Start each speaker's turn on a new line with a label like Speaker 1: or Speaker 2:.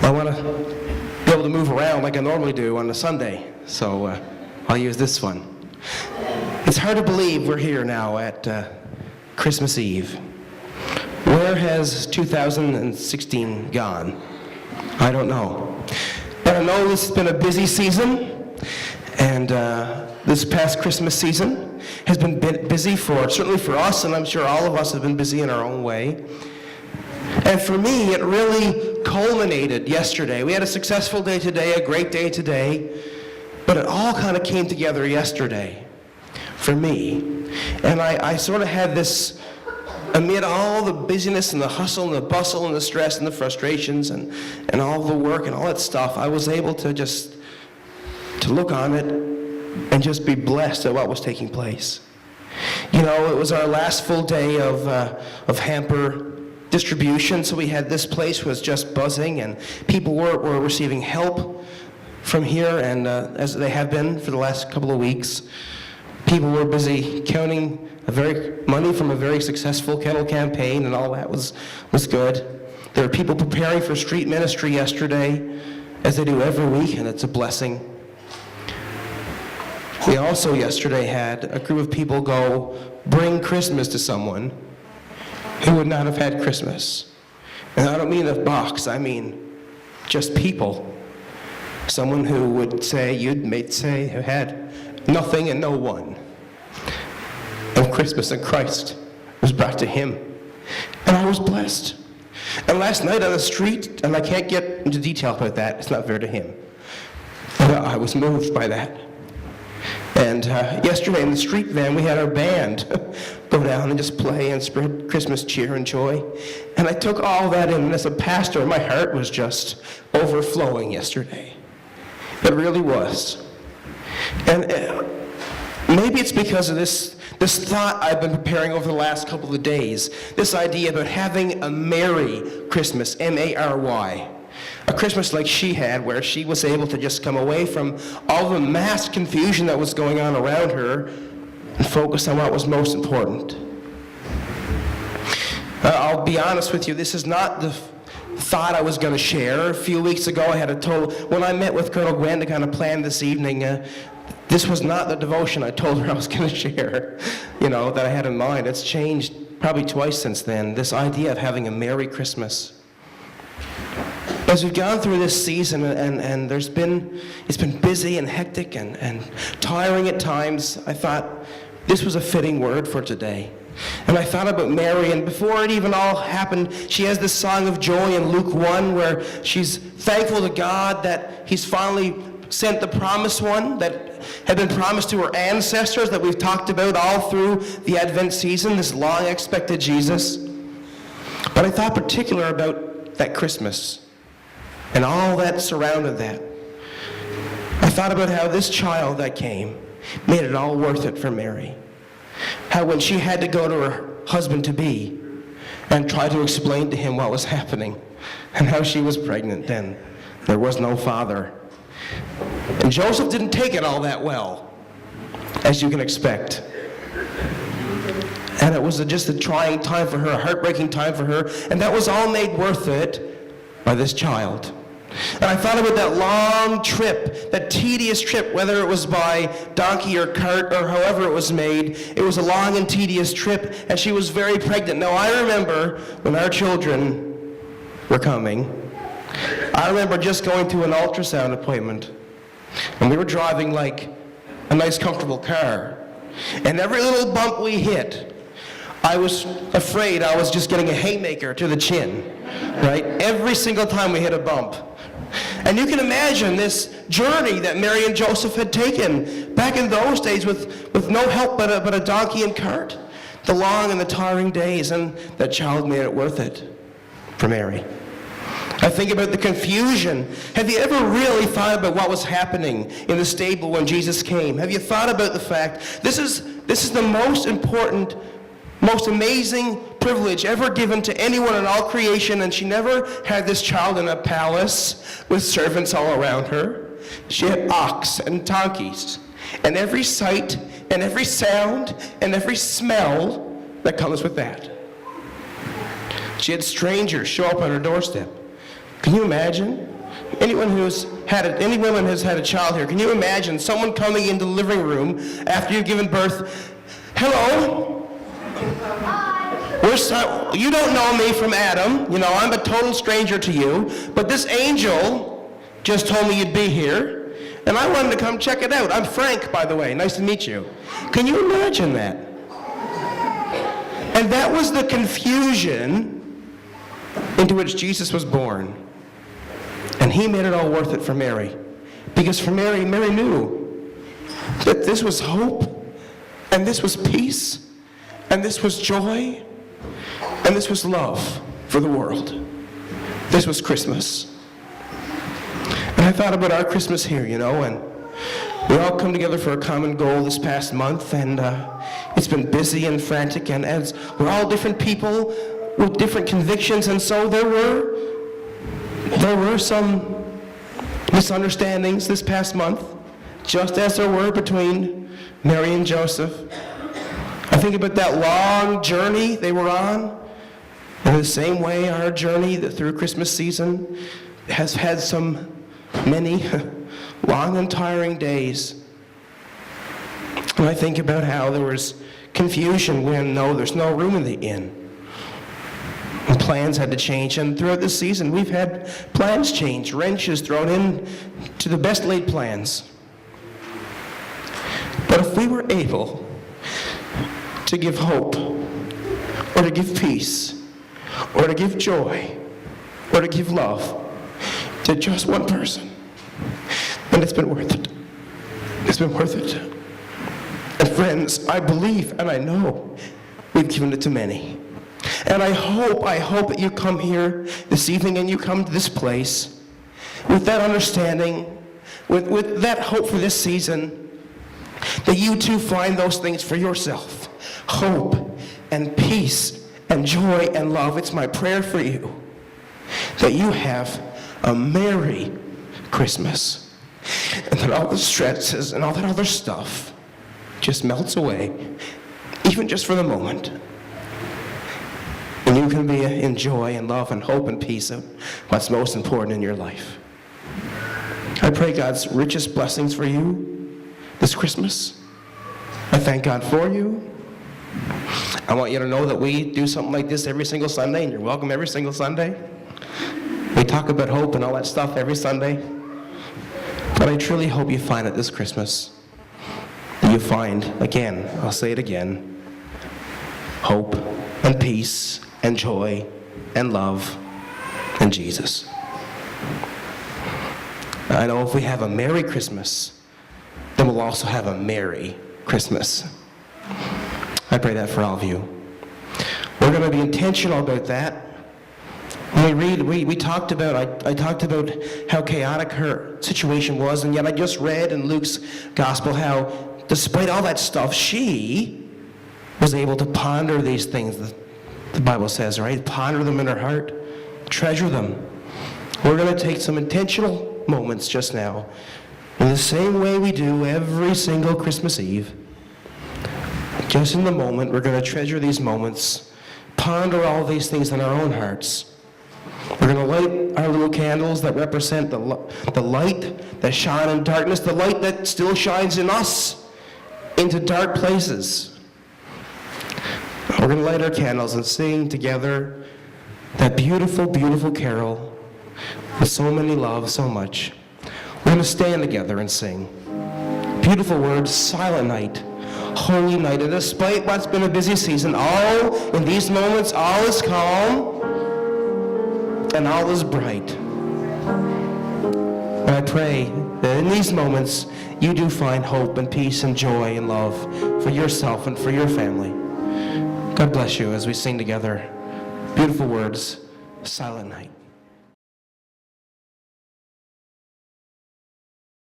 Speaker 1: I want to be able to move around like I normally do on a Sunday, so I'll use this one. It's hard to believe we're here now at Christmas Eve. Where has 2016 gone? I don't know. But I know this has been a busy season, and this past Christmas season has been busy certainly for us, and I'm sure all of us have been busy in our own way. And for me, it really culminated yesterday. We had a successful day today, a great day today, but it all kind of came together yesterday for me. And I sort of had this, amid all the busyness and the hustle and the bustle and the stress and the frustrations and all the work and all that stuff, I was able to just to look on it and just be blessed at what was taking place. You know, it was our last full day of hamper distribution, so we had this place was just buzzing, and people were receiving help from here, and as they have been for the last couple of weeks. People were busy counting money from a very successful kettle campaign, and all that was good. There were people preparing for street ministry yesterday, as they do every week, and it's a blessing. We also yesterday had a group of people go bring Christmas to someone who would not have had Christmas. And I don't mean a box, I mean just people. Someone who would say, have had nothing and no one. And Christmas and Christ was brought to him. And I was blessed. And last night on the street, and I can't get into detail about that, it's not fair to him, but I was moved by that. And yesterday in the street van, we had our band go down and just play and spread Christmas cheer and joy. And I took all that in, and as a pastor, my heart was just overflowing yesterday. It really was. And maybe it's because of this thought I've been preparing over the last couple of days, this idea about having a merry Christmas, M-A-R-Y. A Christmas like she had, where she was able to just come away from all the mass confusion that was going on around her and focus on what was most important. I'll be honest with you, this is not the thought I was going to share. A few weeks ago, when I met with Colonel Gwen to kind of plan this evening, this was not the devotion I told her I was going to share, that I had in mind. It's changed probably twice since then, this idea of having a Merry Christmas. As we've gone through this season, and it's been busy and hectic and tiring at times, I thought this was a fitting word for today. And I thought about Mary, and before it even all happened, she has this song of joy in Luke 1 where she's thankful to God that he's finally sent the promised one that had been promised to her ancestors, that we've talked about all through the Advent season, this long expected Jesus. But I thought particular about that Christmas and all that surrounded that. I thought about how this child that came made it all worth it for Mary. How when she had to go to her husband-to-be and try to explain to him what was happening, and how she was pregnant then, there was no father. And Joseph didn't take it all that well, as you can expect. And it was just a trying time for her, a heartbreaking time for her, and that was all made worth it by this child. And I thought about that long trip, that tedious trip, whether it was by donkey or cart or however it was made. It was a long and tedious trip, and she was very pregnant. Now, I remember when our children were coming, I remember just going to an ultrasound appointment, and we were driving like a nice, comfortable car. And every little bump we hit, I was afraid I was just getting a haymaker to the chin, right? Every single time we hit a bump. And you can imagine this journey that Mary and Joseph had taken back in those days with no help but a donkey and cart. The long and the tiring days, and that child made it worth it for Mary. I think about the confusion. Have you ever really thought about what was happening in the stable when Jesus came? Have you thought about the fact this is the most important, most amazing privilege ever given to anyone in all creation, and she never had this child in a palace with servants all around her. She had ox and donkeys, and every sight and every sound and every smell that comes with that. She had strangers show up on her doorstep. Can you imagine? Any woman who's had a child here, can you imagine someone coming into the living room after you've given birth? Hello? You don't know me from Adam. You know, I'm a total stranger to you. But this angel just told me you'd be here, and I wanted to come check it out. I'm Frank, by the way. Nice to meet you. Can you imagine that? And that was the confusion into which Jesus was born. And he made it all worth it for Mary. Because for Mary knew that this was hope, and this was peace, and this was joy, and this was love for the world. This was Christmas. And I thought about our Christmas here, you know, and we all come together for a common goal this past month, and it's been busy and frantic, and as we're all different people with different convictions, and so there were some misunderstandings this past month, just as there were between Mary and Joseph. I think about that long journey they were on. In the same way, our journey through Christmas season has had many long and tiring days. And I think about how there was confusion when, there's no room in the inn. And plans had to change, and throughout this season, we've had plans change, wrenches thrown in to the best laid plans. But if we were able to give hope, or to give peace, or to give joy, or to give love to just one person, then it's been worth it. It's been worth it. And friends, I believe and I know we've given it to many. And I hope that you come here this evening and you come to this place with that understanding, with that hope for this season, that you too find those things for yourself. Hope and peace and joy and love. It's my prayer for you that you have a Merry Christmas, and that all the stresses and all that other stuff just melts away, even just for the moment. And you can be in joy and love and hope and peace of what's most important in your life. I pray God's richest blessings for you this Christmas. I thank God for you. I want you to know that we do something like this every single Sunday, and you're welcome every single Sunday. We talk about hope and all that stuff every Sunday. But I truly hope you find it this Christmas. That you find, again, I'll say it again, hope and peace and joy and love in Jesus. I know if we have a Merry Christmas, then we'll also have a Merry Christmas. I pray that for all of you. We're going to be intentional about that. When we read, we talked about, I talked about how chaotic her situation was, and yet I just read in Luke's gospel how, despite all that stuff, she was able to ponder these things, the Bible says, right? Ponder them in her heart, treasure them. We're going to take some intentional moments just now, in the same way we do every single Christmas Eve. Just in the moment, we're going to treasure these moments, ponder all these things in our own hearts. We're going to light our little candles that represent the light that shine in darkness, the light that still shines in us into dark places. We're going to light our candles and sing together that beautiful, beautiful carol with so many love, so much. We're going to stand together and sing. Beautiful words, silent night, holy night. And despite what's been a busy season, all in these moments, all is calm and all is bright. And I pray that in these moments, you do find hope and peace and joy and love for yourself and for your family. God bless you as we sing together. Beautiful words, silent night.